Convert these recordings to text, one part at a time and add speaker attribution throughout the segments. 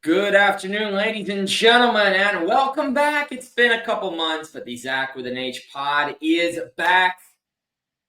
Speaker 1: Good afternoon, ladies and gentlemen, and welcome back. It's been a couple months, but the Zach with an H pod is back.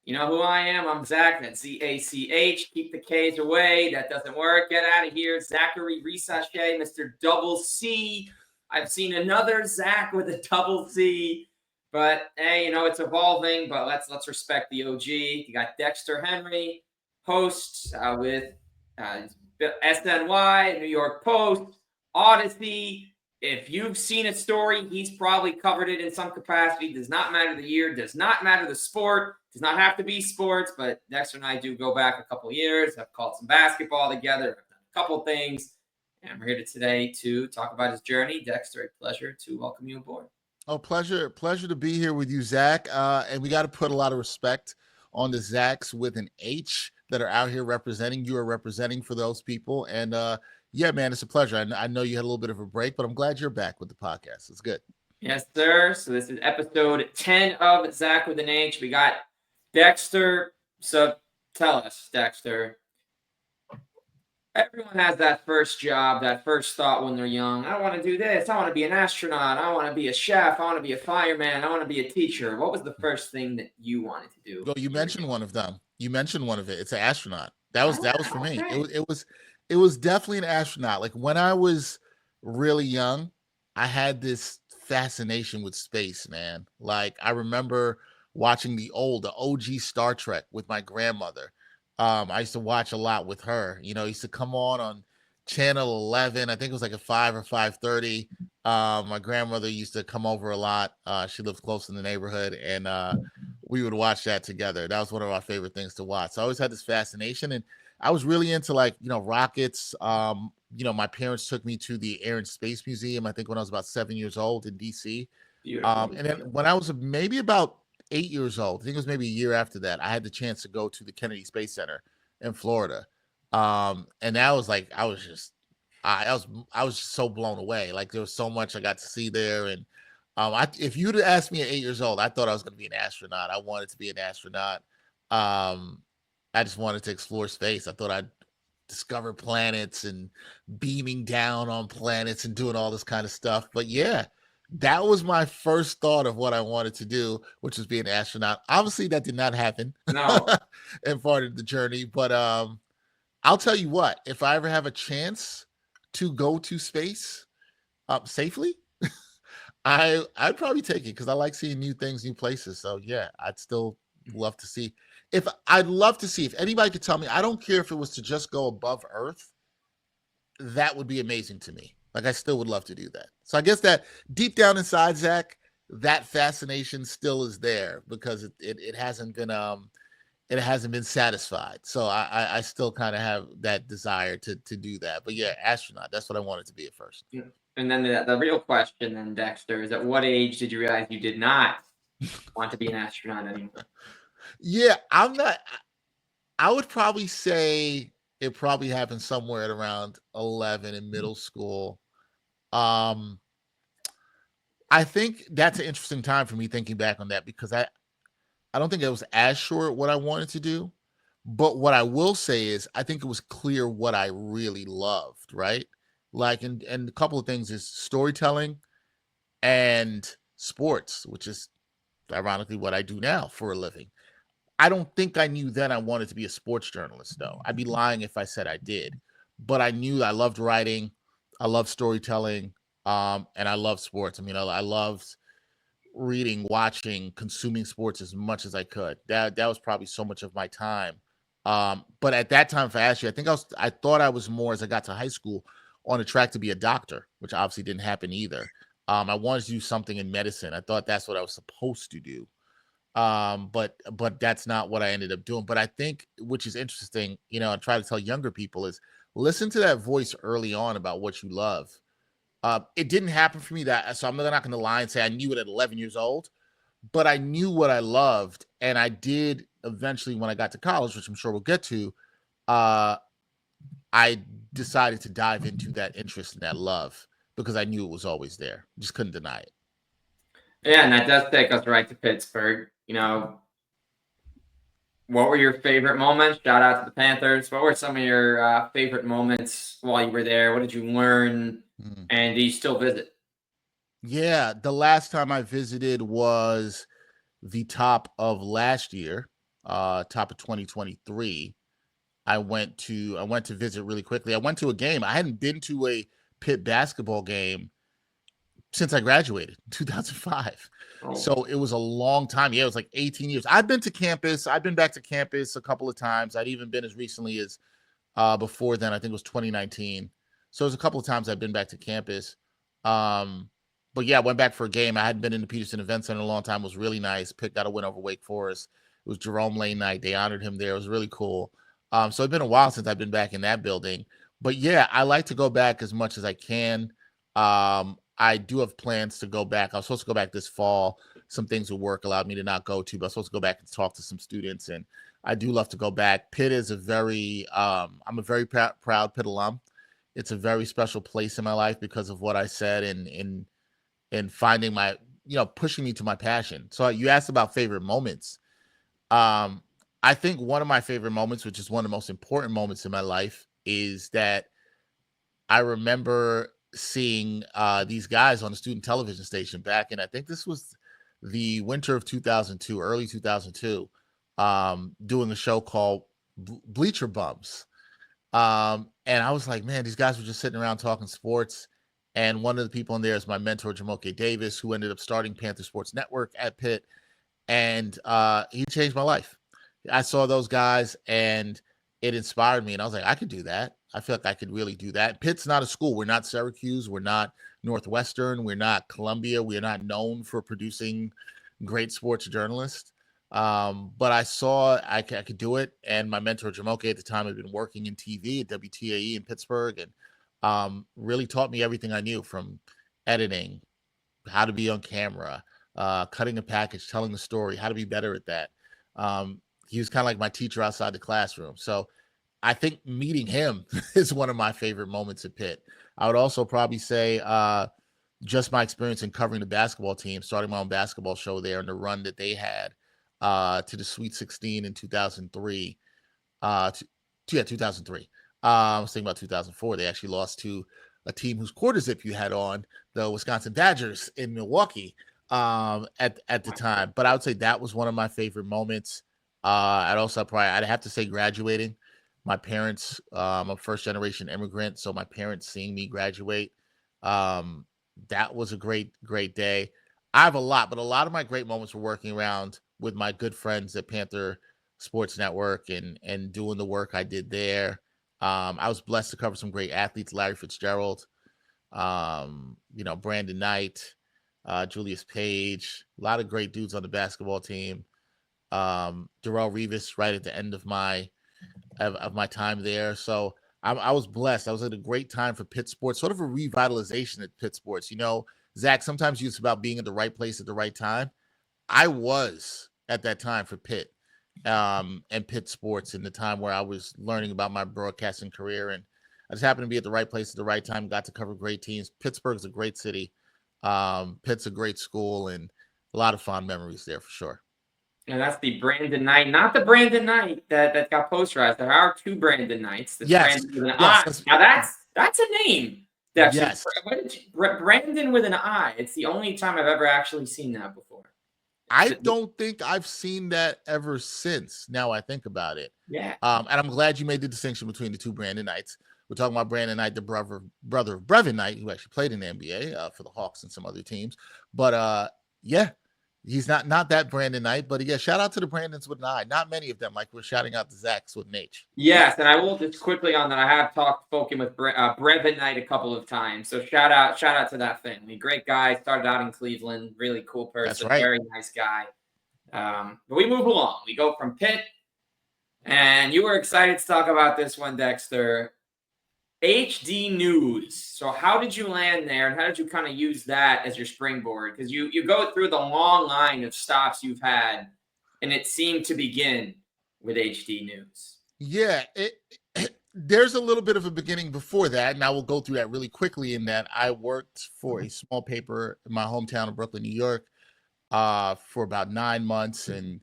Speaker 1: You know who I am? I'm Zach. That's Z-A-C-H. Keep the K's away. That doesn't work. Get out of here. Zachary Risache, Mr. Double C. I've seen another Zach with a double C. But hey, it's evolving, but let's respect the OG. You got Dexter Henry, host with uh, SNY, New York Post, Audacy. If you've seen a story, he's probably covered it in some capacity. Does not matter the year, does not matter the sport, does not have to be sports, but Dexter and I do go back a couple years. I've called some basketball together. I've done a couple things. And we're here today to talk about his journey. Dexter, a pleasure to welcome you aboard.
Speaker 2: Oh, pleasure to be here with you, Zach. And we got to put a lot of respect on the Zachs with an H that are out here representing. You are representing for those people. And yeah, man, it's a pleasure. I know you had a little bit of a break, but I'm glad you're back with the podcast. It's good.
Speaker 1: Yes, sir. So this is episode 10 of Zach with an H. We got Dexter. So tell us, Dexter. Everyone has that first job, that first thought when they're young. I want to do this. I want to be an astronaut. I want to be a chef. I want to be a fireman. I want to be a teacher. What was the first thing that you wanted to do?
Speaker 2: Well, you mentioned one of them. You mentioned one of it. It's an astronaut. That was for me.
Speaker 1: Okay.
Speaker 2: It was definitely an astronaut. Like when I was really young, I had this fascination with space, man. Like I remember watching the OG Star Trek with my grandmother. I used to watch a lot with her. It used to come on channel 11. I think it was like at 5 or 5:30. My grandmother used to come over a lot. She lives close in the neighborhood, and we would watch that together. That was one of our favorite things to watch. So I always had this fascination, and I was really into rockets. My parents took me to the Air and Space Museum, I think when I was about 7 years old in DC.
Speaker 1: Beautiful.
Speaker 2: And then when I was maybe about 8 years old, I think it was maybe a year after that, I had the chance to go to the Kennedy Space Center in Florida. And that was like, I was just so blown away. Like there was so much I got to see there. And if you'd have asked me at 8 years old, I thought I was going to be an astronaut. I wanted to be an astronaut. I just wanted to explore space. I thought I'd discover planets and beaming down on planets and doing all this kind of stuff. But yeah, that was my first thought of what I wanted to do, which was be an astronaut. Obviously, that did not happen
Speaker 1: No.
Speaker 2: and part of the journey. But I'll tell you what, if I ever have a chance to go to space safely, I'd probably take it because I like seeing new things, new places. So yeah, I'd still love to see. I'd love to see if anybody could tell me, I don't care if it was to just go above Earth, that would be amazing to me. Like I still would love to do that. So I guess that deep down inside, Zach, that fascination still is there because it hasn't been satisfied. So I still kind of have that desire to do that. But yeah, astronaut, that's what I wanted to be at first.
Speaker 1: And then the real question then, Dexter, is at what age did you realize you did not want to be an astronaut anymore?
Speaker 2: Yeah, I'm not. I would probably say it probably happened somewhere at around 11 in middle school. Um, I think that's an interesting time for me thinking back on that because I don't think I was as sure what I wanted to do. But what I will say is I think it was clear what I really loved, right? Like and a couple of things is storytelling and sports, which is ironically what I do now for a living. I don't think I knew then I wanted to be a sports journalist, though. I'd be lying if I said I did. But I knew I loved writing, I loved storytelling, and I loved sports. I mean, I loved reading, watching, consuming sports as much as I could. That was probably so much of my time. But at that time, if I asked you, I thought I was more as I got to high school on a track to be a doctor, which obviously didn't happen either. I wanted to do something in medicine. I thought that's what I was supposed to do. But that's not what I ended up doing. But I think, which is interesting, I try to tell younger people is listen to that voice early on about what you love. It didn't happen for me so I'm not going to lie and say I knew it at 11 years old, but I knew what I loved, and I did eventually when I got to college, which I'm sure we'll get to. I decided to dive into that interest and that love because I knew it was always there. Just couldn't deny it.
Speaker 1: Yeah, and that does take us right to Pittsburgh. What were your favorite moments? Shout out to the Panthers. What were some of your favorite moments while you were there? What did you learn?
Speaker 2: Mm.
Speaker 1: And do you still visit?
Speaker 2: Yeah, the last time I visited was the top of last year, top of 2023. I went to visit really quickly. I went to a game. I hadn't been to a Pitt basketball game since I graduated, 2005.
Speaker 1: Oh,
Speaker 2: So it was a long time. Yeah, it was like 18 years. I've been to campus. I've been back to campus a couple of times. I'd even been as recently as before then. I think it was 2019. So it was a couple of times I've been back to campus. Um, but yeah, I went back for a game. I hadn't been in the Peterson Event Center in a long time. It was really nice. Pitt got a win over Wake Forest. It was Jerome Lane night. They honored him there. It was really cool. So it's been a while since I've been back in that building. But yeah, I like to go back as much as I can. I do have plans to go back. I was supposed to go back this fall. Some things with work allowed me to not go to, but I was supposed to go back and talk to some students, and I do love to go back. Pitt is I'm a very proud Pitt alum. It's a very special place in my life because of what I said and finding my, pushing me to my passion. So you asked about favorite moments. Um, I think one of my favorite moments, which is one of the most important moments in my life, is that I remember seeing these guys on a student television station back in, I think this was the winter of 2002, early 2002, doing a show called Bleacher Bums. And I was like, man, these guys were just sitting around talking sports. And one of the people in there is my mentor, Jamoke Davis, who ended up starting Panther Sports Network at Pitt. And he changed my life. I saw those guys and it inspired me. And I was like, I could do that. I feel like I could really do that. Pitt's not a school. We're not Syracuse. We're not Northwestern. We're not Columbia. We're not known for producing great sports journalists. But I saw I could do it. And my mentor, Jamoke, at the time, had been working in TV at WTAE in Pittsburgh and really taught me everything I knew, from editing, how to be on camera, cutting a package, telling the story, how to be better at that. He was kind of like my teacher outside the classroom. So I think meeting him is one of my favorite moments at Pitt. I would also probably say just my experience in covering the basketball team, starting my own basketball show there, and the run that they had to the Sweet 16 in 2003. Yeah, 2003. I was thinking about 2004. They actually lost to a team whose quarter zip you had on, the Wisconsin Badgers in Milwaukee, at the time. But I would say that was one of my favorite moments. I'd have to say graduating. My parents, I'm a first generation immigrant, so my parents seeing me graduate, um, that was a great day. I have a lot, but a lot of my great moments were working around with my good friends at Panther Sports Network and doing the work I did there. I was blessed to cover some great athletes: Larry Fitzgerald, Brandon Knight, Julius Page, a lot of great dudes on the basketball team. Darrell Revis right at the end of my time there. So I was blessed. I was at a great time for Pitt sports, sort of a revitalization at Pitt sports. Zach, sometimes it's about being at the right place at the right time. I was at that time for Pitt, and Pitt sports in the time where I was learning about my broadcasting career. And I just happened to be at the right place at the right time, got to cover great teams. Pittsburgh's a great city. Pitt's a great school, and a lot of fond memories there for sure.
Speaker 1: and that's the Brandon Knight, not the Brandon Knight that got posterized. There are two Brandon Knights. That's
Speaker 2: Yes,
Speaker 1: Brandon with an
Speaker 2: yes,
Speaker 1: I. Now that's a name, Dexter.
Speaker 2: yes.
Speaker 1: Brandon with an I. It's the only time I've ever actually seen that before.
Speaker 2: I don't think I've seen that ever since. Now I think about it.
Speaker 1: Yeah.
Speaker 2: And I'm glad you made the distinction between the two Brandon Knights. We're talking about Brandon Knight, the brother of Brevin Knight, who actually played in the NBA for the Hawks and some other teams. But yeah, he's not that Brandon Knight. But yeah, shout out to the Brandons with an I. Not many of them, like we're shouting out the Zachs with an H.
Speaker 1: Yes, and I will just quickly on that. I have spoken with Brevin Knight a couple of times. So shout out to that family. Great guy. Started out in Cleveland. Really cool person.
Speaker 2: That's right.
Speaker 1: Very nice guy. But we move along. We go from Pitt, and you were excited to talk about this one, Dexter. HD News. So how did you land there, and how did you kind of use that as your springboard? Because you go through the long line of stops you've had, and it seemed to begin with HD News.
Speaker 2: Yeah, there's a little bit of a beginning before that, and I will go through that really quickly. In that, I worked for a small paper in my hometown of Brooklyn, New York, for about 9 months, and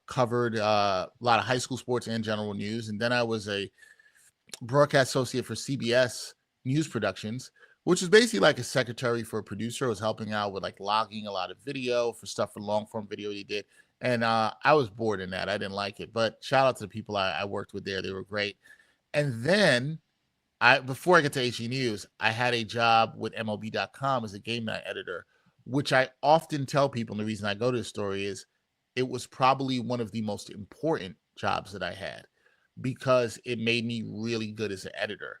Speaker 2: covered a lot of high school sports and general news. And then I was a broadcast associate for CBS News Productions, which is basically like a secretary for a producer. I was helping out with like logging a lot of video for stuff for long form video he did. And I was bored in that. I didn't like it. But shout out to the people I worked with there. They were great. And then before I get to HE News, I had a job with MLB.com as a game night editor, which I often tell people. And the reason I go to the story is it was probably one of the most important jobs that I had because it made me really good as an editor.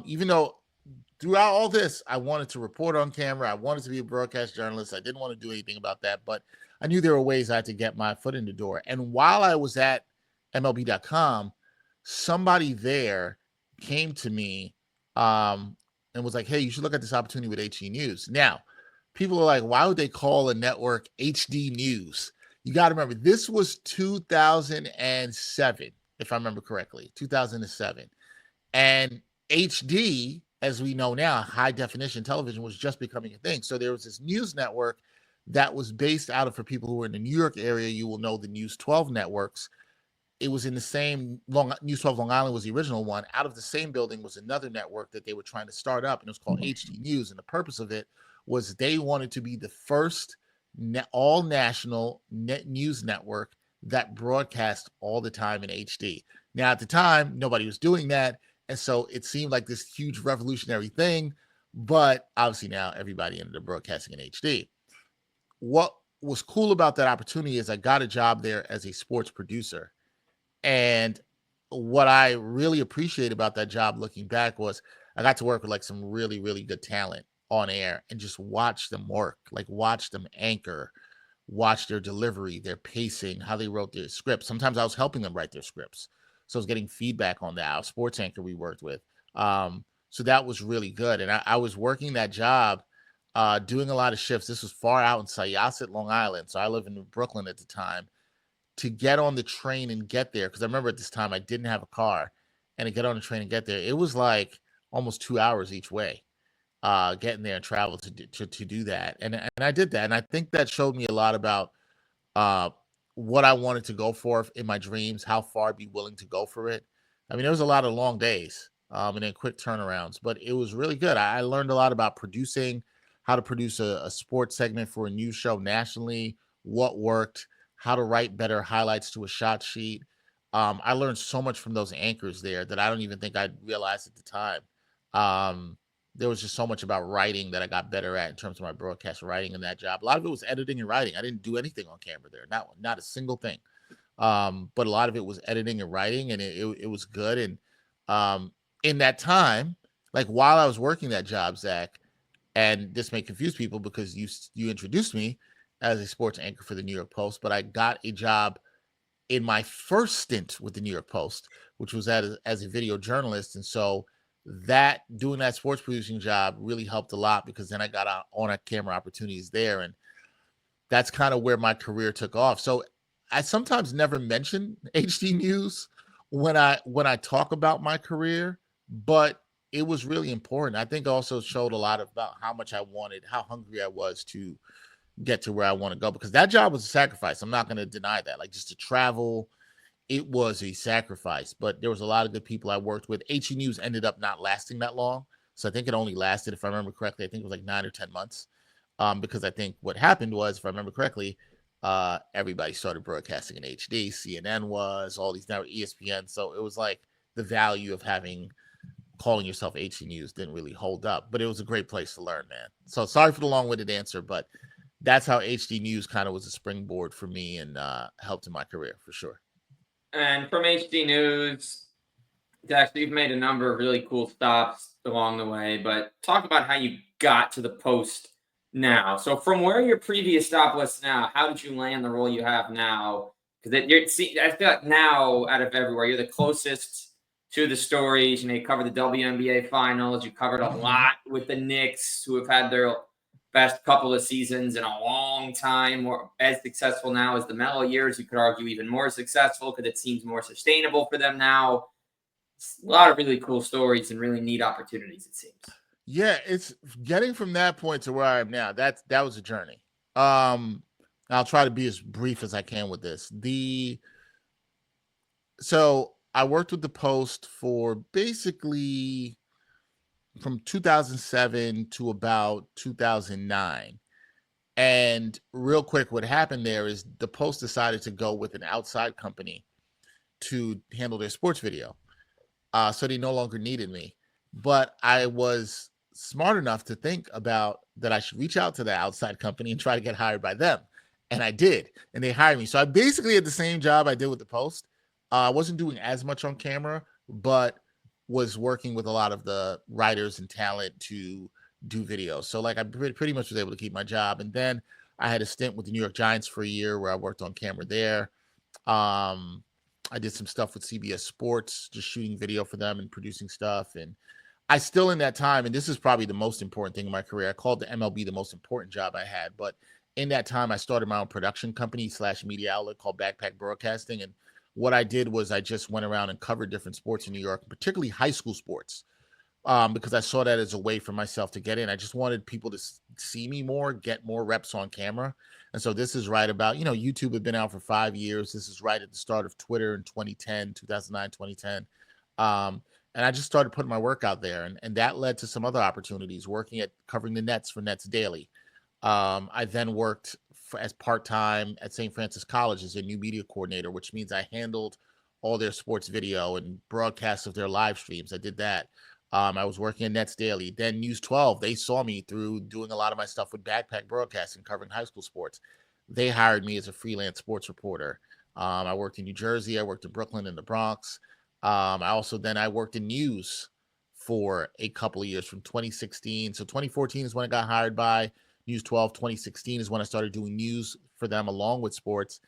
Speaker 2: Even though throughout all this, I wanted to report on camera, I wanted to be a broadcast journalist. I didn't want to do anything about that, but I knew there were ways I had to get my foot in the door. And while I was at MLB.com, somebody there came to me and was like, "Hey, you should look at this opportunity with HD News." Now, people are like, "Why would they call a network HD News?" You got to remember, this was 2007, if I remember correctly, 2007. And HD, as we know now, high definition television was just becoming a thing. So there was this news network that was based out of, for people who are in the New York area, you will know the News 12 networks. It was in the same News 12 Long Island was the original one. Out of the same building was another network that they were trying to start up, and it was called HD News. And the purpose of it was they wanted to be the first all national net news network that broadcast all the time in HD. Now, at the time, nobody was doing that. And so it seemed like this huge revolutionary thing. But obviously now everybody ended up broadcasting in HD. What was cool about that opportunity is I got a job there as a sports producer. And what I really appreciate about that job looking back was I got to work with like some really, really good talent on air and just watch them work, like watch them anchor, watch their delivery, their pacing, how they wrote their scripts. Sometimes I was helping them write their scripts. So I was getting feedback on that. Our sports anchor we worked with. So that was really good. And I was working that job, doing a lot of shifts. This was far out in Syosset, Long Island. So I live in Brooklyn at the time. To get on the train and get there, because I remember at this time I didn't have a car, and to get on the train and get there, it was like almost 2 hours each way, getting there and travel to do that. And I did that. And I think that showed me a lot about uh, what I wanted to go for in my dreams, how far I'd be willing to go for it. I mean, there was a lot of long days and then quick turnarounds, but it was really good. I learned a lot about producing, how to produce a sports segment for a news show nationally, what worked, how to write better highlights to a shot sheet. I learned so much from those anchors there that I don't even think I'd realized at the time. There was just so much about writing that I got better at in terms of my broadcast writing in that job. A lot of it was editing and writing. I didn't do anything on camera there, not a single thing. But a lot of it was editing and writing, and it was good. And in that time, like while I was working that job, Zach, and this may confuse people because you introduced me as a sports anchor for the New York Post, but I got a job in my first stint with the New York Post, which was as a video journalist. And so that doing that sports producing job really helped a lot because then I got on camera opportunities there. And that's kind of where my career took off. So I sometimes never mention HD News when I talk about my career, but it was really important. I think also showed a lot about how much I wanted, how hungry I was to get to where I want to go, because that job was a sacrifice. I'm not going to deny that. Like just to travel, it was a sacrifice, but there was a lot of good people I worked with. HE News ended up not lasting that long. So I think it only lasted, if I remember correctly, I think it was like 9 or 10 months. Because I think what happened was, if I remember correctly, everybody started broadcasting in HD. CNN was, all these now ESPN. So it was like the value of calling yourself HE News didn't really hold up, but it was a great place to learn, man. So sorry for the long-winded answer, but that's how HD News kind of was a springboard for me and helped in my career for sure.
Speaker 1: And from HD News, Dexter, you've made a number of really cool stops along the way, but talk about how you got to the Post now. So from where your previous stop was now, how did you land the role you have now? Because I feel like now, out of everywhere, you're the closest to the stories. You covered the WNBA finals. You covered a lot with the Knicks, who have had their best couple of seasons in a long time, or as successful now as the Melo years. You could argue even more successful because it seems more sustainable for them now. It's a lot of really cool stories and really neat opportunities, it seems.
Speaker 2: Yeah, it's getting from that point to where I am now. That was a journey. I'll try to be as brief as I can with this. So I worked with the Post for basically from 2007 to about 2009. And real quick, what happened there is the Post decided to go with an outside company to handle their sports video. So they no longer needed me. But I was smart enough to think about that I should reach out to the outside company and try to get hired by them. And I did. And they hired me. So I basically had the same job I did with the Post. I wasn't doing as much on camera, but was working with a lot of the writers and talent to do videos. So like I pretty much was able to keep my job. And then I had a stint with the New York Giants for a year where I worked on camera there. Um, I did some stuff with CBS Sports, just shooting video for them and producing stuff. And I still in that time, and this is probably the most important thing in my career. I called the MLB the most important job I had, but in that time, I started my own production company / media outlet called Backpack Broadcasting. And what I did was I just went around and covered different sports in New York, particularly high school sports, because I saw that as a way for myself to get in. I just wanted people to see me more, get more reps on camera. And so this is right about, YouTube had been out for 5 years. This is right at the start of Twitter in 2010, 2009, 2010. And I just started putting my work out there. And that led to some other opportunities, working at covering the Nets for Nets Daily. I then worked as part-time at St. Francis College as a new media coordinator, which means I handled all their sports video and broadcasts of their live streams. I did that. I was working at Nets Daily. Then News 12, they saw me through doing a lot of my stuff with Backpack Broadcasting, covering high school sports. They hired me as a freelance sports reporter. I worked in New Jersey. I worked in Brooklyn and the Bronx. I worked in news for a couple of years from 2016. So 2014 is when I got hired by News 12. 2016 is when I started doing news for them along with sports.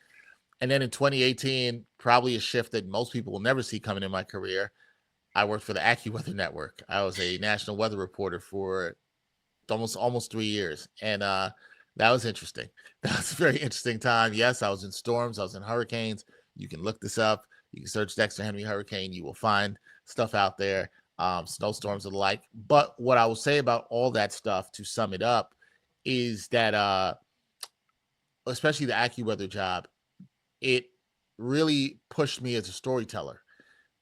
Speaker 2: And then in 2018, probably a shift that most people will never see coming in my career, I worked for the AccuWeather Network. I was a national weather reporter for almost 3 years, and that was interesting. That was a very interesting time. Yes, I was in storms. I was in hurricanes. You can look this up. You can search Dexter Henry hurricane. You will find stuff out there, snowstorms and the like. But what I will say about all that stuff, to sum it up, is that especially the AccuWeather job, it really pushed me as a storyteller.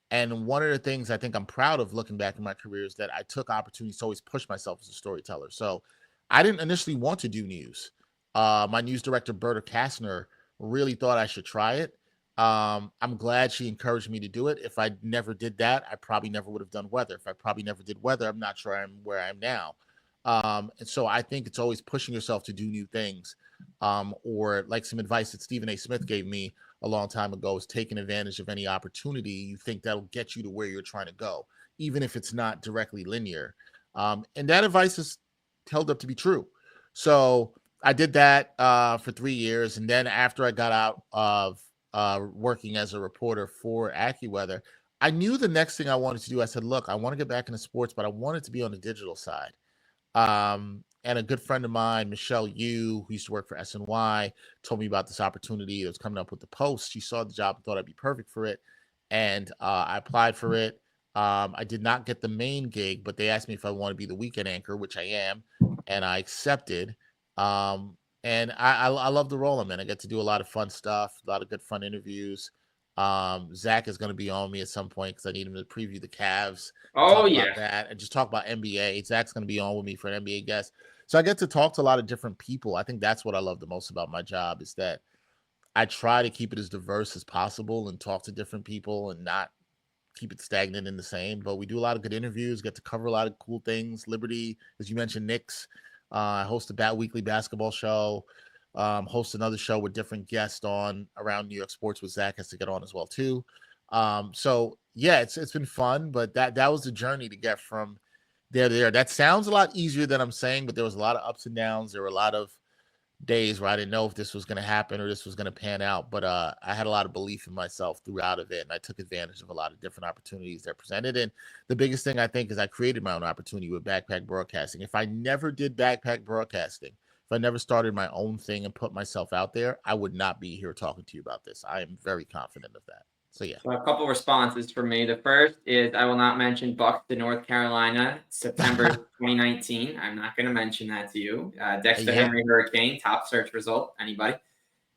Speaker 2: And one of the things I think I'm proud of looking back in my career is that I took opportunities to always push myself as a storyteller. So I didn't initially want to do news. My news director, Berta Kastner, really thought I should try it. I'm glad she encouraged me to do it. If I never did that, I probably never would have done weather. If I probably never did weather, I'm not sure I'm where I am now. And so I think it's always pushing yourself to do new things. Or like some advice that Stephen A. Smith gave me a long time ago, is taking advantage of any opportunity you think that'll get you to where you're trying to go, even if it's not directly linear. And that advice is held up to be true. So I did that for 3 years. And then after I got out of working as a reporter for AccuWeather, I knew the next thing I wanted to do. I said, look, I want to get back into sports, but I want it to be on the digital side. And a good friend of mine, Michelle Yu, who used to work for SNY, told me about this opportunity that was coming up with the Post. She saw the job and thought I'd be perfect for it. And I applied for it. I did not get the main gig, but they asked me if I want to be the weekend anchor, which I am, and I accepted. And I love the role I'm in. I get to do a lot of fun stuff, a lot of good fun interviews. Zach is going to be on me at some point because I need him to preview the Cavs and
Speaker 1: Oh
Speaker 2: talk
Speaker 1: yeah.
Speaker 2: about that and just talk about NBA. Zach's going to be on with me for an NBA guest. So I get to talk to a lot of different people. I think that's what I love the most about my job, is that I try to keep it as diverse as possible and talk to different people and not keep it stagnant in the same. But we do a lot of good interviews, get to cover a lot of cool things. Liberty, as you mentioned, Knicks. I host a weekly basketball show. Host another show with different guests on around New York sports, with Zach has to get on as well too. So yeah, it's been fun, but that was the journey to get from there to there. That sounds a lot easier than I'm saying, but there was a lot of ups and downs. There were a lot of days where I didn't know if this was going to happen or this was going to pan out. But I had a lot of belief in myself throughout of it, and I took advantage of a lot of different opportunities that presented. And the biggest thing I think is I created my own opportunity with Backpack Broadcasting. If I never did Backpack Broadcasting, if I never started my own thing and put myself out there, I would not be here talking to you about this. I am very confident of that. So yeah.
Speaker 1: So a couple responses for me. The first is I will not mention Buxton, North Carolina, September 2019. I'm not going to mention that to you. Dexter
Speaker 2: Yeah.
Speaker 1: Henry hurricane, top search result. Anybody?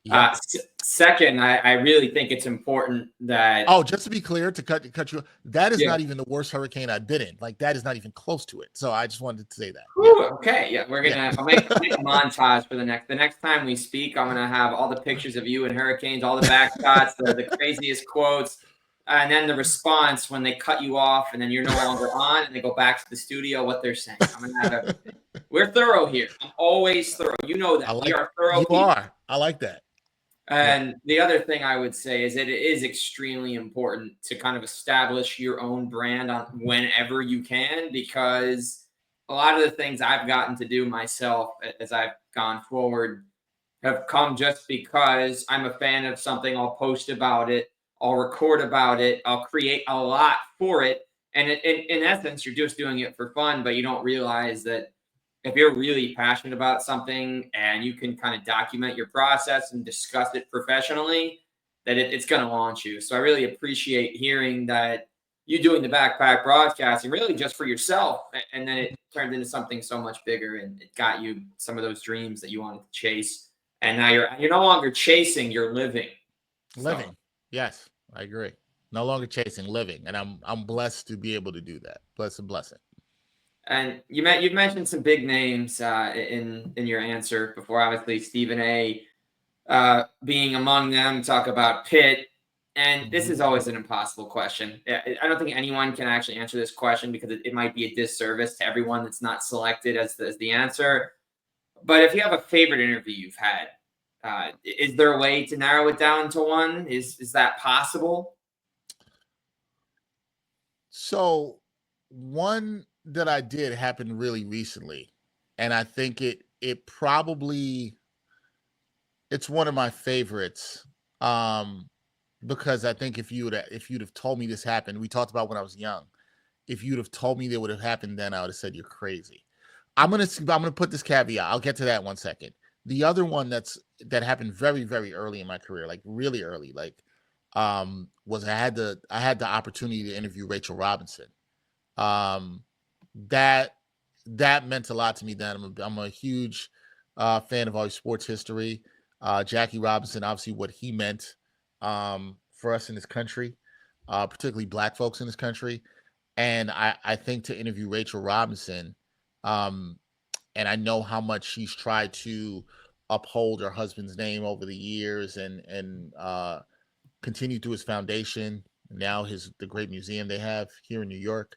Speaker 2: Yep.
Speaker 1: Second, I really think it's important that.
Speaker 2: Oh, just to be clear, to cut you, that is
Speaker 1: Yeah.
Speaker 2: not even the worst hurricane I've been in. Like that is not even close to it. So I just wanted to say that. Yeah.
Speaker 1: Whew, okay, yeah, we're
Speaker 2: Yeah.
Speaker 1: gonna. I'll make a montage for the next time we speak. I'm gonna have all the pictures of you and hurricanes, all the back shots, the craziest quotes, and then the response when they cut you off, and then you're no longer on, and they go back to the studio. What they're saying. I'm gonna have everything. We're thorough here. I'm always thorough. You know
Speaker 2: I
Speaker 1: that we
Speaker 2: like
Speaker 1: are thorough
Speaker 2: you
Speaker 1: people.
Speaker 2: are. I like that. Yeah.
Speaker 1: And the other thing I would say is that it is extremely important to kind of establish your own brand on whenever you can, because a lot of the things I've gotten to do myself as I've gone forward have come just because I'm a fan of something. I'll post about it, I'll record about it, I'll create a lot for it. And in essence, you're just doing it for fun, but you don't realize that if you're really passionate about something and you can kind of document your process and discuss it professionally, that it's going to launch you. So I really appreciate hearing that you doing the backpack broadcasting really just for yourself, and then it turned into something so much bigger, and it got you some of those dreams that you wanted to chase, and now you're no longer chasing, you're living. So,
Speaker 2: Living. Yes, I agree. No longer chasing, living, and I'm blessed to be able to do that. Blessed blessing.
Speaker 1: and you've mentioned some big names in your answer before, obviously Stephen A. Being among them. Talk about Pitt. And this
Speaker 2: Mm-hmm.
Speaker 1: is always an impossible question. I don't think anyone can actually answer this question because it might be a disservice to everyone that's not selected as the answer. But if you have a favorite interview you've had, is there a way to narrow it down to one? Is that possible?
Speaker 2: So one that I did happened really recently, and I think it probably it's one of my favorites. Um, because I think if you'd have told me this happened, we talked about when I was young. If you'd have told me that would have happened then, I would have said you're crazy. I'm gonna put this caveat. I'll get to that in 1 second. The other one that happened very very early in my career, like really early, like was I had the opportunity to interview Rachel Robinson. Um, that that meant a lot to me. Then I'm a huge fan of all sports history. Jackie Robinson, obviously, what he meant for us in this country, particularly Black folks in this country. And I think to interview Rachel Robinson, um, and I know how much she's tried to uphold her husband's name over the years and continue through his foundation. Now the great museum they have here in New York.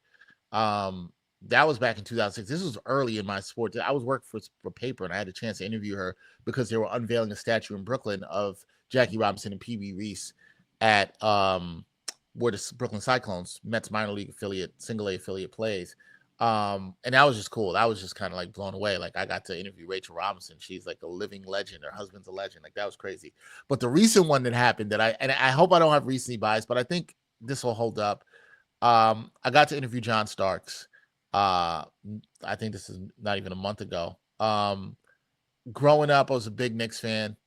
Speaker 2: Um, that was back in 2006. This was early in my sport. I was working for paper, and I had a chance to interview her because they were unveiling a statue in Brooklyn of Jackie Robinson and Pee Wee Reese at where the Brooklyn Cyclones, Mets minor league affiliate, single A affiliate plays. And that was just cool. I was just kind of like blown away. Like I got to interview Rachel Robinson. She's like a living legend. Her husband's a legend. Like that was crazy. But the recent one that happened and I hope I don't have recency bias, but I think this will hold up. I got to interview John Starks. I think this is not even a month ago. Growing up, I was a big Knicks fan.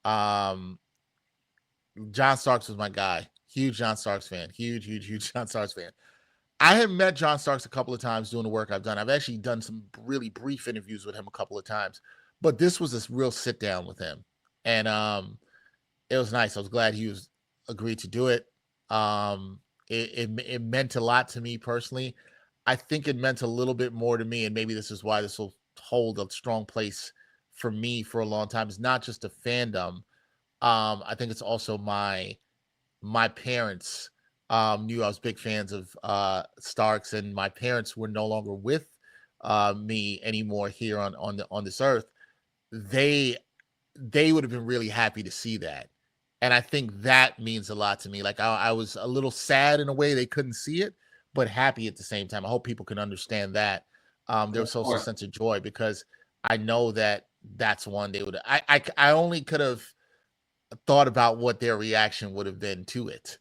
Speaker 2: Um, John Starks was my guy. Huge John Starks fan. Huge John Starks fan. I had met John Starks a couple of times doing the work I've done. I've actually done some really brief interviews with him a couple of times, but this was a real sit down with him, and it was nice. I was glad he was agreed to do it. It meant a lot to me personally. I think it meant a little bit more to me, and maybe this is why this will hold a strong place for me for a long time. It's not just a fandom. I think it's also my parents knew I was big fans of Starks, and my parents were no longer with me anymore here on this earth. They they would have been really happy to see that. And I think that means a lot to me. Like I was a little sad in a way they couldn't see it, but happy at the same time. I hope people can understand that. There
Speaker 1: Of
Speaker 2: was also a
Speaker 1: course.
Speaker 2: sense of joy because I know that that's one they would. I only could have thought about what their reaction would have been to it,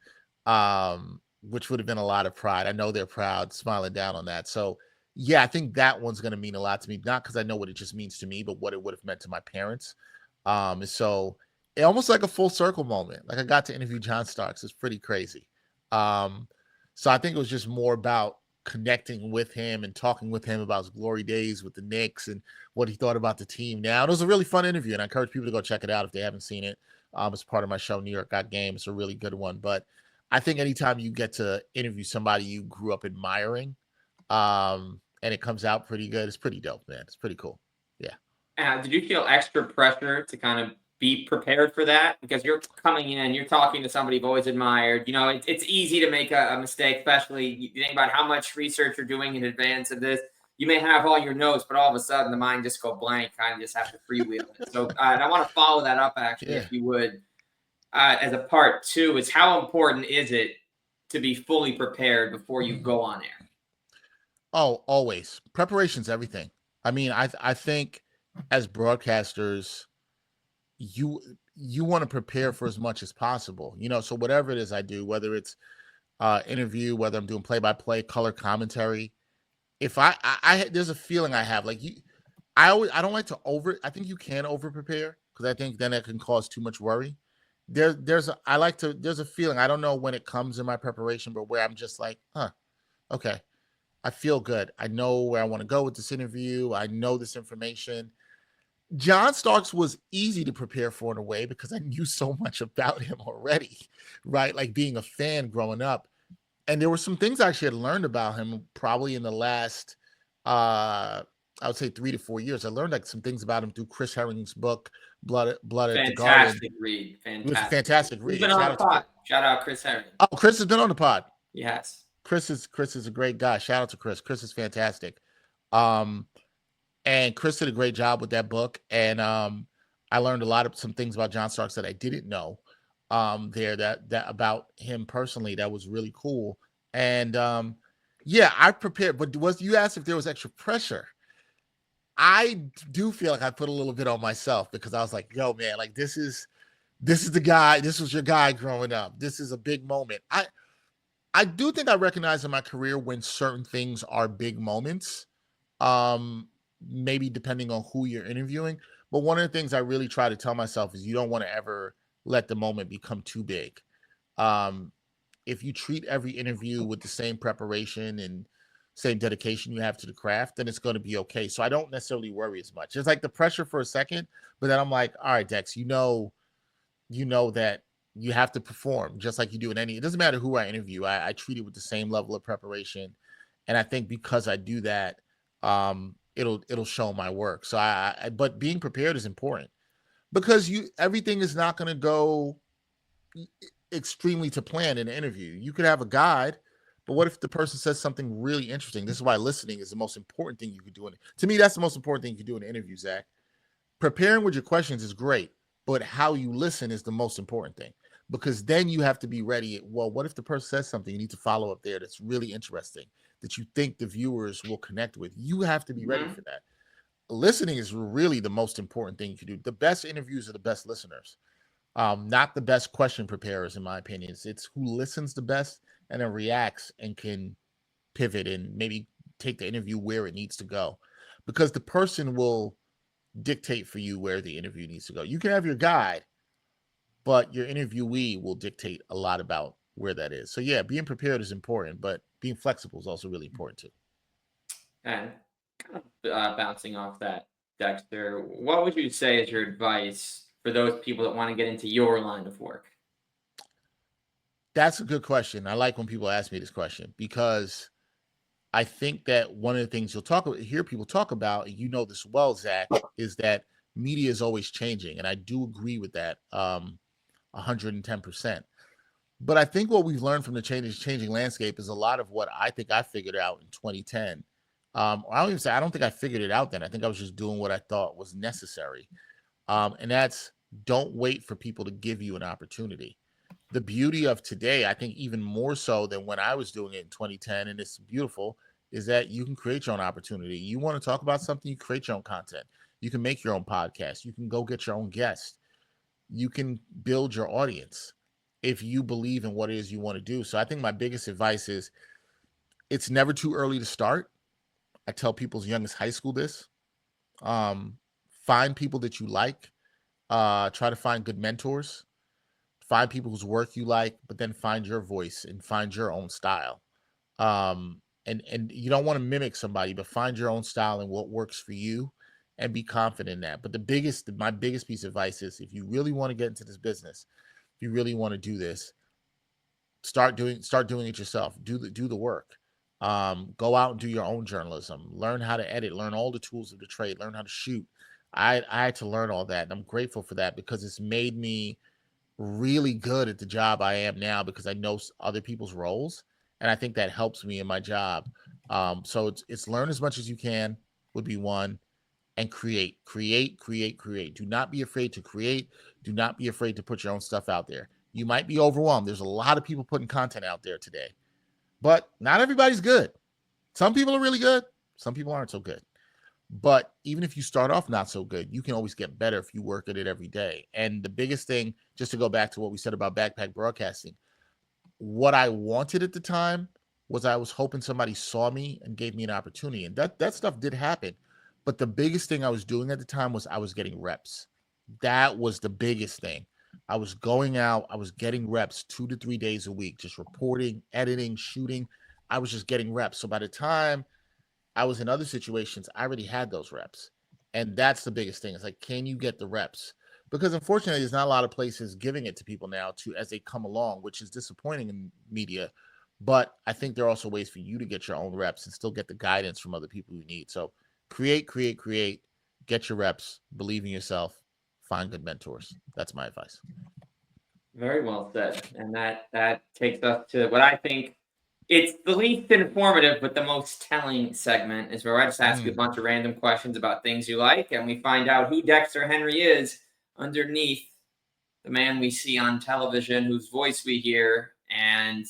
Speaker 2: which would have been a lot of pride. I know they're proud, smiling down on that. So yeah, I think that one's going to mean a lot to me, not because I know what it just means to me, but what it would have meant to my parents. And so it almost like a full circle moment. Like I got to interview John Starks. It's pretty crazy. Um, so I think it was just more about connecting with him and talking with him about his glory days with the Knicks and what he thought about the team now. It was a really fun interview, and I encourage people to go check it out if they haven't seen it. It's part of my show, New York Got Game. It's a really good one. But I think anytime you get to interview somebody you grew up admiring, and it comes out pretty good, it's pretty dope, man. It's pretty cool. Yeah.
Speaker 1: Did you feel extra pressure to kind of be prepared for that? Because you're coming in, you're talking to somebody you've always admired. It's easy to make a mistake, especially you think about how much research you're doing in advance of this. You may have all your notes, but all of a sudden the mind just go blank, kind of just have to freewheel it. So and I want to follow that up, actually,
Speaker 2: Yeah.
Speaker 1: if you would, as a part two, is how important is it to be fully prepared before you go on air?
Speaker 2: Oh, always. Preparation's everything. I mean, I think as broadcasters, you want to prepare for as much as possible. So whatever it is I do, whether it's interview, whether I'm doing play-by-play, color commentary, if there's a feeling I have like I don't like to I think you can over prepare because I think then it can cause too much worry. There's a feeling, I don't know when it comes in my preparation, but where I'm just like, okay, I feel good. I know where I want to go with this interview. I know this information. John Starks was easy to prepare for in a way because I knew so much about him already, right? Like being a fan growing up. And there were some things I actually had learned about him probably in the last, I would say 3 to 4 years. I learned like some things about him through Chris Herring's book, Blood at the Garden.
Speaker 1: Fantastic read.
Speaker 2: It was a
Speaker 1: Fantastic.
Speaker 2: fantastic
Speaker 1: He's
Speaker 2: read.
Speaker 1: been on the pod. Shout out Chris Henry.
Speaker 2: Oh, Chris has been on the pod.
Speaker 1: Yes.
Speaker 2: Chris is a great guy. Shout out to Chris. Chris is fantastic. And Chris did a great job with that book. And I learned some things about John Starks that I didn't know there that about him personally that was really cool. And yeah, I prepared, but you asked if there was extra pressure. I do feel like I put a little bit on myself because I was like, yo, man, like this is the guy, this was your guy growing up. This is a big moment. I do think I recognize in my career when certain things are big moments. Maybe depending on who you're interviewing. But one of the things I really try to tell myself is you don't want to ever let the moment become too big. If you treat every interview with the same preparation and same dedication you have to the craft, then it's going to be okay. So I don't necessarily worry as much. It's like the pressure for a second, but then I'm like, all right, Dex, you know that you have to perform just like you do in it doesn't matter who I interview. I treat it with the same level of preparation. And I think because I do that, it'll show my work. So but being prepared is important because everything is not going to go extremely to plan in an interview. You could have a guide, but what if the person says something really interesting? This is why listening is the most important thing you could do. To me, that's the most important thing you could do in an interview, Zach. Preparing with your questions is great, but how you listen is the most important thing because then you have to be ready. Well, what if the person says something you need to follow up there that's really interesting that you think the viewers will connect with? You have to be ready for that. Listening is really the most important thing you can do. The best interviews are the best listeners, not the best question preparers, in my opinion. It's who listens the best and then reacts and can pivot and maybe take the interview where it needs to go because the person will dictate for you where the interview needs to go. You can have your guide, but your interviewee will dictate a lot about where that is. So yeah, being prepared is important, but being flexible is also really important too.
Speaker 1: And kind of bouncing off that, Dexter, what would you say is your advice for those people that want to get into your line of work?
Speaker 2: That's a good question. I like when people ask me this question because I think that one of the things hear people talk about, and you know this well, Zach, is that media is always changing. And I do agree with that 110%. But I think what we've learned from the changing landscape is a lot of what I think I figured out in 2010. I don't think I figured it out then. I think I was just doing what I thought was necessary. And that's don't wait for people to give you an opportunity. The beauty of today, I think even more so than when I was doing it in 2010, and it's beautiful, is that you can create your own opportunity. You want to talk about something, you create your own content. You can make your own podcast. You can go get your own guest. You can build your audience if you believe in what it is you want to do. So I think my biggest advice is it's never too early to start. I tell people as young as high school this. Find people that you like. Try to find good mentors. Find people whose work you like, but then find your voice and find your own style. and you don't want to mimic somebody, but find your own style and what works for you, and be confident in that. But my biggest piece of advice is, if you really want to get into this business, if you really want to do this, start doing it yourself. Do the work. Go out and do your own journalism. Learn how to edit. Learn all the tools of the trade. Learn how to shoot. I had to learn all that, and I'm grateful for that, because it's made me really good at the job I am now, because I know other people's roles, and I think that helps me in my job. So it's learn as much as you can would be one, and create. Do not be afraid to create. Do not be afraid to put your own stuff out there. You might be overwhelmed. There's a lot of people putting content out there today, but not everybody's good. Some people are really good. Some people aren't so good. But even if you start off not so good, you can always get better if you work at it every day. And the biggest thing, just to go back to what we said about backpack broadcasting, what I wanted at the time was, I was hoping somebody saw me and gave me an opportunity. And that stuff did happen. But the biggest thing I was doing at the time was, I was getting reps. That was the biggest thing. I was going out, I was getting reps 2 to 3 days a week, just reporting, editing, shooting. I was just getting reps. So by the time I was in other situations, I already had those reps. And that's the biggest thing. It's like, can you get the reps? Because unfortunately, there's not a lot of places giving it to people now as they come along, which is disappointing in media. But I think there are also ways for you to get your own reps and still get the guidance from other people you need. So create, get your reps, believe in yourself, find good mentors. That's my advice.
Speaker 1: Very well said. And that takes us to what I think, it's the least informative but the most telling segment, is where I just ask you a bunch of random questions about things you like, and we find out who Dexter Henry is underneath the man we see on television, whose voice we hear, and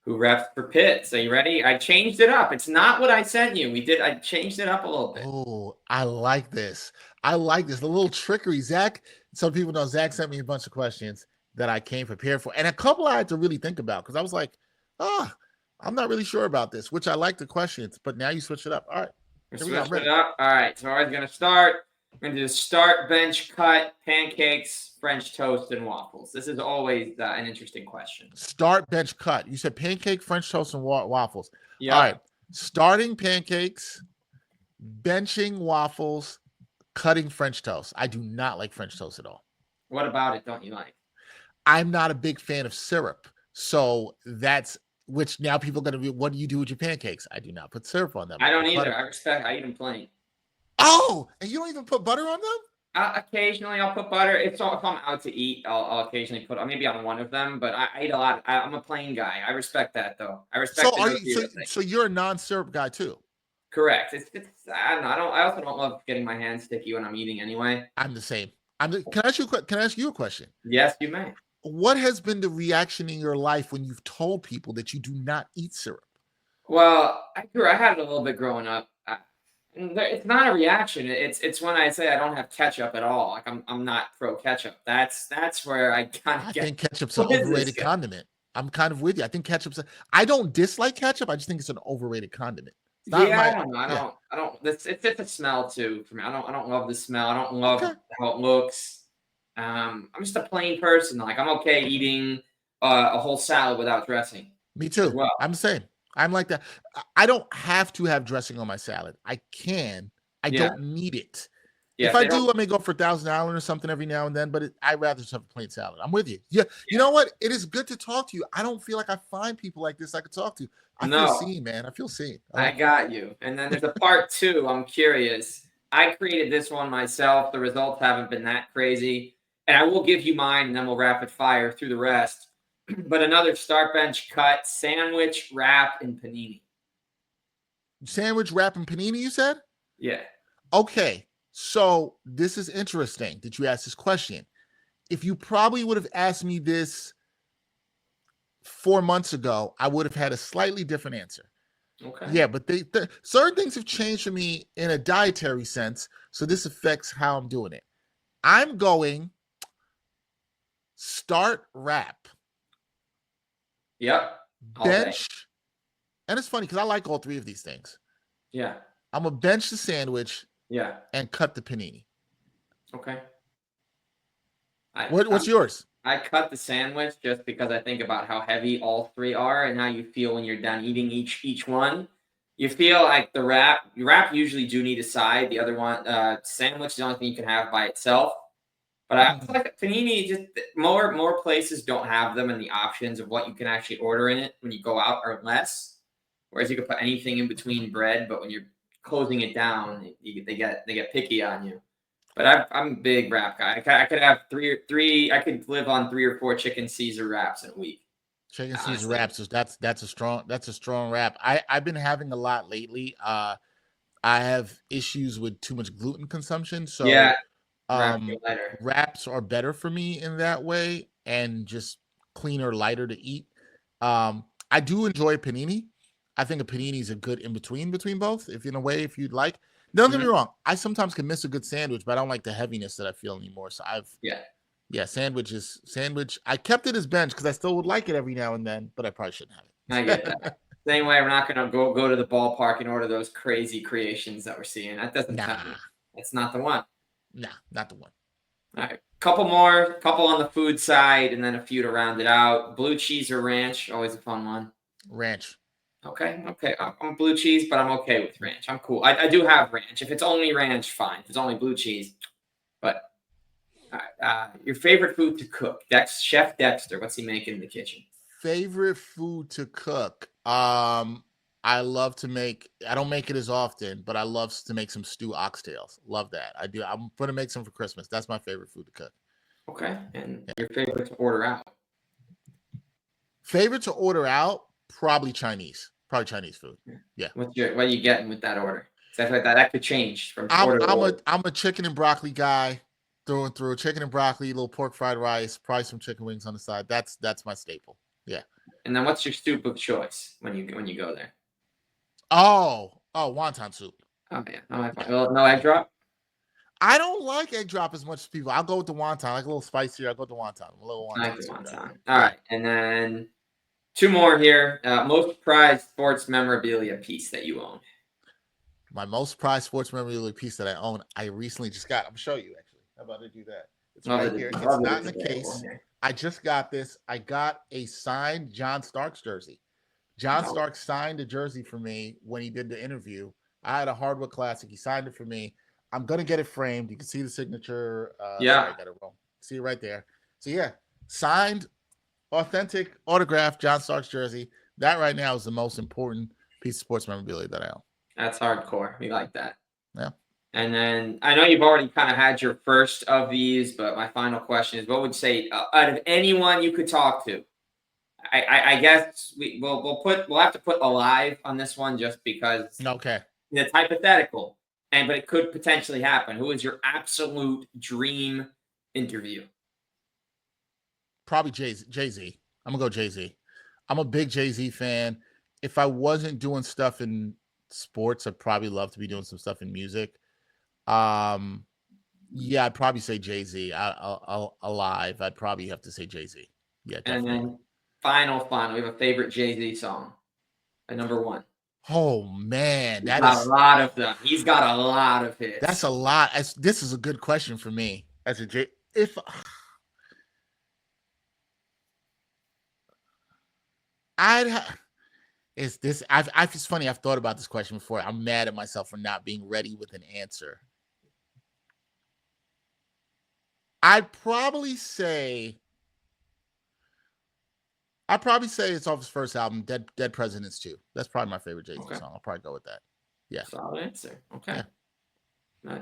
Speaker 1: who refs for Pitt. So you ready? I changed it up. It's not what I sent you. I changed it up a little bit.
Speaker 2: Oh, I like this. A little trickery. Zach, some people know Zach sent me a bunch of questions that I came prepared for. And a couple I had to really think about, because I was like, I'm not really sure about this, which I like the questions, but now you switch it up. All right.
Speaker 1: Switch it up. All right. So I was going to start. I'm going to do start, bench, cut, pancakes, French toast, and waffles. This is always an interesting question.
Speaker 2: Start, bench, cut. You said pancake, French toast, and waffles.
Speaker 1: Yep.
Speaker 2: All right. Starting pancakes, benching waffles, cutting French toast. I do not like French toast at all.
Speaker 1: What about it don't you like?
Speaker 2: I'm not a big fan of syrup. So that's, which now people are going to be, what do you do with your pancakes? I do not put syrup on them.
Speaker 1: I don't either. I eat them plain.
Speaker 2: Oh, and you don't even put butter on them?
Speaker 1: Occasionally I'll put butter. If I'm out to eat, I'll occasionally put maybe on one of them, but I eat a lot. I'm a plain guy. I respect that though. I respect.
Speaker 2: So you're a non-syrup guy too?
Speaker 1: Correct. I don't know. I also don't love getting my hands sticky when I'm eating anyway.
Speaker 2: I'm the same. Can I ask you a question?
Speaker 1: Yes, you may.
Speaker 2: What has been the reaction in your life when you've told people that you do not eat syrup?
Speaker 1: Well, I had it a little bit growing up. It's not a reaction. It's when I say I don't have ketchup at all. Like I'm not pro ketchup. That's where I kind of
Speaker 2: I think ketchup's an overrated condiment. I'm kind of with you. I think I don't dislike ketchup. I just think it's an overrated condiment.
Speaker 1: I don't know. I don't. It's a smell too for me. I don't love the smell. I don't love how it looks. I'm just a plain person. Like I'm okay eating a whole salad without dressing.
Speaker 2: Me too. Well, I'm the same. I'm like that. I don't have to have dressing on my salad. I can. I don't need it. Yeah, if I do, I may go for Thousand Island or something every now and then, but I'd rather just have a plain salad. I'm with you. Yeah. You know what? It is good to talk to you. I don't feel like I find people like this I could talk to. I feel seen, man. I feel seen.
Speaker 1: I got you. And then there's a part 2. I'm curious. I created this one myself. The results haven't been that crazy. And I will give you mine, and then we'll rapid fire through the rest. But another start, bench, cut, sandwich, wrap, and panini.
Speaker 2: Sandwich, wrap, and panini, you said?
Speaker 1: Yeah.
Speaker 2: Okay. So this is interesting that you asked this question. If you probably would have asked me this 4 months ago, I would have had a slightly different answer.
Speaker 1: Okay.
Speaker 2: Yeah, but certain things have changed for me in a dietary sense, so this affects how I'm doing it. I'm going start, wrap.
Speaker 1: Yep.
Speaker 2: Bench. And it's funny because I like all 3 of these things.
Speaker 1: Yeah.
Speaker 2: I'm going to bench the sandwich.
Speaker 1: Yeah.
Speaker 2: And cut the panini.
Speaker 1: Okay.
Speaker 2: What's yours?
Speaker 1: I cut the sandwich just because I think about how heavy all three are and how you feel when you're done eating each one. You feel like the wrap usually do need a side. The other one, sandwich is the only thing you can have by itself. But I feel like panini, just more places don't have them, and the options of what you can actually order in it when you go out are less. Whereas you can put anything in between bread, but when you're closing it down, they get picky on you. But I'm a big wrap guy. I could have three. I could live on 3 or 4 chicken Caesar wraps in a week.
Speaker 2: Chicken Caesar
Speaker 1: Honestly,
Speaker 2: wraps is that's a strong wrap. I've been having a lot lately. I have issues with too much gluten consumption,
Speaker 1: yeah,
Speaker 2: so
Speaker 1: wrap feel lighter.
Speaker 2: wraps are better for me in that way and just cleaner, lighter to eat. I do enjoy panini. I think a panini is a good in between both. If in a way, if you'd like. Don't get me
Speaker 1: Mhm.
Speaker 2: wrong. I sometimes can miss a good sandwich, but I don't like the heaviness that I feel anymore. So
Speaker 1: Yeah,
Speaker 2: sandwich. I kept it as bench because I still would like it every now and then, but I probably shouldn't
Speaker 1: I
Speaker 2: have
Speaker 1: get that.
Speaker 2: it.
Speaker 1: Same way, we're not gonna go to the ballpark and order those crazy creations that we're seeing. That doesn't sound
Speaker 2: Nah,
Speaker 1: good. That's not the one.
Speaker 2: nah, not the one.
Speaker 1: All right, couple more, couple on the food side, and then a few to round it out. Blue cheese or ranch, always a fun one.
Speaker 2: Ranch.
Speaker 1: Okay. I'm blue cheese, but I'm okay with ranch. I'm cool. I do have ranch. If it's only ranch, fine. If it's only blue cheese, but your favorite food to cook? Chef Dexter. What's he making in the kitchen?
Speaker 2: Favorite food to cook. I love to make. I don't make it as often, but I love to make some stew oxtails. Love that. I do. I'm gonna make some for Christmas. That's my favorite food to cook.
Speaker 1: Okay, and
Speaker 2: Yeah.
Speaker 1: your favorite to order out?
Speaker 2: Favorite to order out? Probably Chinese. Probably Chinese food. Yeah.
Speaker 1: What are you getting with that order? Stuff like that. That could change from
Speaker 2: I'm
Speaker 1: order to
Speaker 2: I'm a
Speaker 1: order.
Speaker 2: I'm a chicken and broccoli guy through and through. Chicken and broccoli, little pork fried rice, probably some chicken wings on the side. That's my staple. Yeah.
Speaker 1: And then what's your soup of choice when you go there?
Speaker 2: Oh, wonton soup.
Speaker 1: Oh yeah,
Speaker 2: Yeah.
Speaker 1: well, no egg
Speaker 2: Yeah.
Speaker 1: drop.
Speaker 2: I don't like egg drop as much as people. I'll go with the wonton. I like a little spicier. I'll go with the wonton. A little
Speaker 1: I like
Speaker 2: wonton
Speaker 1: the
Speaker 2: soup guy.
Speaker 1: wonton. All
Speaker 2: Yeah.
Speaker 1: right, and then two more here. Most prized sports memorabilia piece that you own.
Speaker 2: My most prized sports memorabilia piece that I own, I recently just got. I'm gonna show you actually. How about I do that? It's right here. It's
Speaker 1: Love that
Speaker 2: not in
Speaker 1: it's
Speaker 2: the
Speaker 1: available
Speaker 2: case.
Speaker 1: here.
Speaker 2: I just got this. I got a signed John Starks jersey. John
Speaker 1: Oh,
Speaker 2: Stark signed a jersey for me when he did the interview. I had a hardwood classic. He signed it for me. I'm gonna get it framed. You can see the signature. Sorry,
Speaker 1: yeah,
Speaker 2: I got it wrong. See it right there. So yeah, signed, authentic, autographed John Starks jersey. That right now is the most important piece of sports memorabilia that I own.
Speaker 1: that's hardcore. We like that.
Speaker 2: Yeah.
Speaker 1: And then I know you've already kind of had your first of these, but my final question is: what would you say out of anyone you could talk to? I guess we'll have to put alive on this one just because
Speaker 2: Okay.
Speaker 1: it's hypothetical, but it could potentially happen. Who is your absolute dream interview?
Speaker 2: Probably Jay Z. I'm gonna go Jay Z. I'm a big Jay Z fan. If I wasn't doing stuff in sports, I'd probably love to be doing some stuff in music. Um, yeah, I'd probably say Jay Z. Alive, I'd probably have to say Jay Z. Yeah,
Speaker 1: And
Speaker 2: definitely.
Speaker 1: then final, we have a favorite Jay Z song, a number one.
Speaker 2: Oh man,
Speaker 1: He's got a lot of them. He's got a lot of
Speaker 2: that's
Speaker 1: hits.
Speaker 2: a lot. This is a good question for me as a J. If I'd is this I've it's funny, I've thought about this question before. I'm mad at myself for not being ready with an answer. I'd probably say it's off his first album, Dead Presidents 2. That's probably my favorite Jay-Z
Speaker 1: Okay,
Speaker 2: song. I'll probably go with that. Yeah.
Speaker 1: solid answer. Okay.
Speaker 2: Yeah.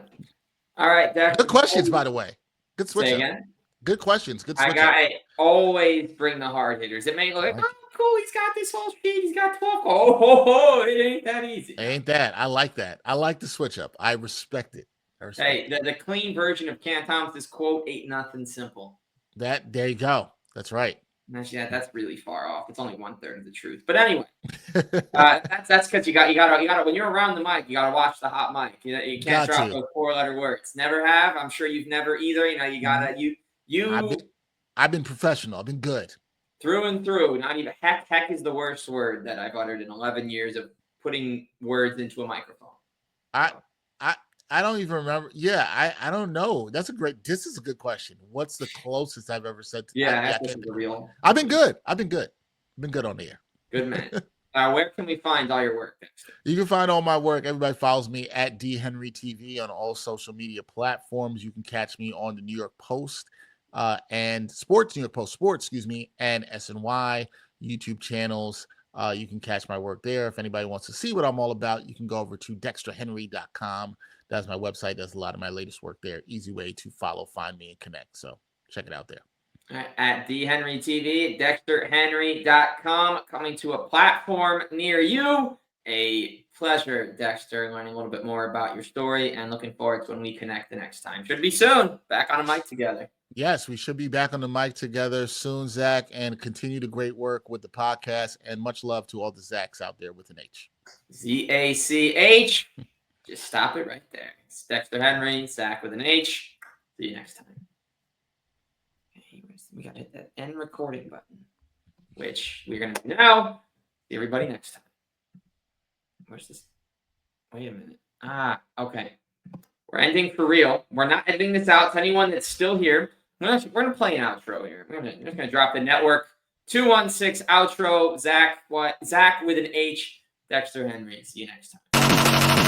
Speaker 1: All right, Dex.
Speaker 2: Good questions, by the way. Good switch
Speaker 1: Say
Speaker 2: up.
Speaker 1: again.
Speaker 2: Good questions. Good switch up.
Speaker 1: I always bring the hard hitters. It may look like,
Speaker 2: Like,
Speaker 1: oh, cool, he's got this whole sheet, he's got 12. Oh, it ain't that easy.
Speaker 2: ain't that. I like that. I like the switch up. I respect it.
Speaker 1: Hey, the clean version of Cam Thomas's quote ain't nothing simple.
Speaker 2: That there you go. That's right.
Speaker 1: Actually, that's really far off. It's only 1/3 of the truth. But anyway, that's because you gotta when you're around the mic, you gotta watch the hot mic. You can't
Speaker 2: Got
Speaker 1: drop
Speaker 2: to.
Speaker 1: those 4-letter words. Never have. I'm sure you've never either. You gotta
Speaker 2: I've been professional. I've been good.
Speaker 1: through and through. Not even heck is the worst word that I've uttered in 11 years of putting words into a microphone.
Speaker 2: I I I don't even remember. Yeah, I don't know. This is a good question. What's the closest I've ever said?
Speaker 1: Yeah,
Speaker 2: I
Speaker 1: this
Speaker 2: can't
Speaker 1: is
Speaker 2: think.
Speaker 1: real.
Speaker 2: I've been good. I've been good. Been good on the air.
Speaker 1: Good man. Where can we find all your work, Dexter?
Speaker 2: You can find all my work. Everybody follows me at D Henry TV on all social media platforms. You can catch me on the New York Post and New York Post Sports, and SNY YouTube channels. You can catch my work there. If anybody wants to see what I'm all about, you can go over to dexterhenry.com. That's my website. There's a lot of my latest work there. Easy way to follow, find me, and connect. So check it out there.
Speaker 1: At D Henry TV, dexterhenry.com, coming to a platform near you. A pleasure, Dexter, learning a little bit more about your story and looking forward to when we connect the next time. Should be soon. Back on a mic together.
Speaker 2: Yes, we should be back on the mic together soon, Zach, and continue the great work with the podcast. And much love to all the Zachs out there with an H.
Speaker 1: ZACH. Just stop it right there. It's Dexter Henry, Zach with an H. See you next time. Okay, we got to hit that end recording button, which we're going to do now. See everybody next time. Where's this? Wait a minute. Okay. We're ending for real. We're not editing this out to anyone that's still here. We're going to play an outro here. We're just going to drop the network 216 outro. Zach with an H. Dexter Henry. See you next time.